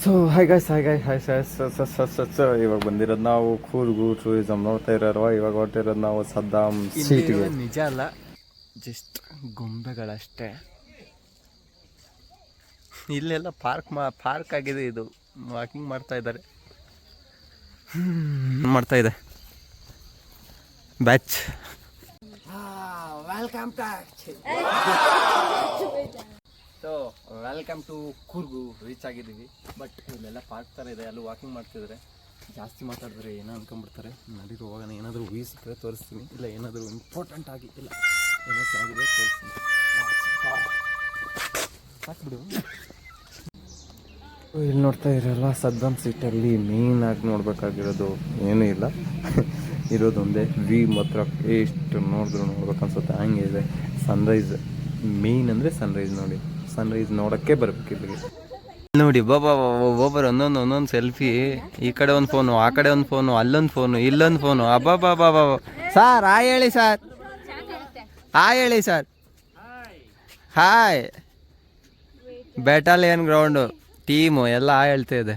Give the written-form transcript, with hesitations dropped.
So hi guys ಇವಾಗ ಬಂದಿರೋದು ನಾವು ಕೂರ್ಗು ಟೂರಿಸಮ್ ನೋಡ್ತಾ ಇರೋರು. ಇವಾಗ ಹೊರಟಿರೋದು ನಾವು ಸದ್ದಾಮ್ ಸೀಟ್ಗೆ. ನಿಜ ಅಲ್ಲ, ಜಸ್ಟ್ ಗೊಂಬೆಗಳಷ್ಟೇ. ಇಲ್ಲೆಲ್ಲ ಪಾರ್ಕ್ ಆಗಿದೆ. ಇದು ವಾಕಿಂಗ್ ಮಾಡ್ತಾ ಇದ್ದಾರೆ. ಮಾಡ್ತಾ ಇದೆ batch. Welcome to Coorg. Reach ಆಗಿದ್ದೀವಿ. ಬಟ್ ಇಲ್ಲೆಲ್ಲ ಪಾರ್ಕ್ ಥರ ಇದೆ, ಅಲ್ಲಿ ವಾಕಿಂಗ್ ಮಾಡ್ತಿದ್ದಾರೆ. ಜಾಸ್ತಿ ಮಾತಾಡಿದ್ರೆ ಏನೋ ಅನ್ಕೊಂಡ್ಬಿಡ್ತಾರೆ. ನಡೀರು ಹೋಗೋಣ. ಏನಾದರೂ ಊಹಿಸಿದ್ರೆ ತೋರಿಸ್ತೀನಿ, ಇಲ್ಲ ಏನಾದರೂ ಇಂಪಾರ್ಟೆಂಟ್ ಆಗಿಲ್ಲ ಏನೋ ಚೆನ್ನಾಗಿದೆ ತೋರಿಸ್ತೀನಿ. ಸಾಕ್ಬಿಡು. ಇಲ್ಲಿ ನೋಡ್ತಾ ಇರಲ್ಲ, ಸದ್ದಾಮ್ ಸೀಟಲ್ಲಿ ಮೇಯ್ನಾಗಿ ನೋಡಬೇಕಾಗಿರೋದು ಏನೂ ಇಲ್ಲ. ಇರೋದೊಂದೇ ವಿ ಮಾತ್ರ. ಎಷ್ಟು ನೋಡ್ಬೇಕನ್ಸುತ್ತೆ, ಹಂಗೆ ಇದೆ. ಸನ್ರೈಸ್ ಮೇಯ್ನ್ ಅಂದರೆ ಸನ್ರೈಸ್. ನೋಡಿ, ಸನ್ರೈಸ್ ನೋಡೋಕ್ಕೆ ಬರಬೇಕು ಇಲ್ಲಿಗೆ. ನೋಡಿ ಒಬ್ಬೊಬ್ಬರು ಒಂದೊಂದು ಸೆಲ್ಫಿ. ಈ ಕಡೆ ಒಂದು ಫೋನು, ಆ ಕಡೆ ಒಂದು ಫೋನು, ಅಲ್ಲೊಂದು ಫೋನು, ಇಲ್ಲೊಂದು ಫೋನು. ಅಬ್ಬಾ ಸರ್ ಹಾಯ್ ಹೇಳಿ ಸರ್. ಹಾಯ್ ಹೇಳಿ sir. Hi. Battalion ground team ಎಲ್ಲ ಹೇಳ್ತಾ ಇದೆ.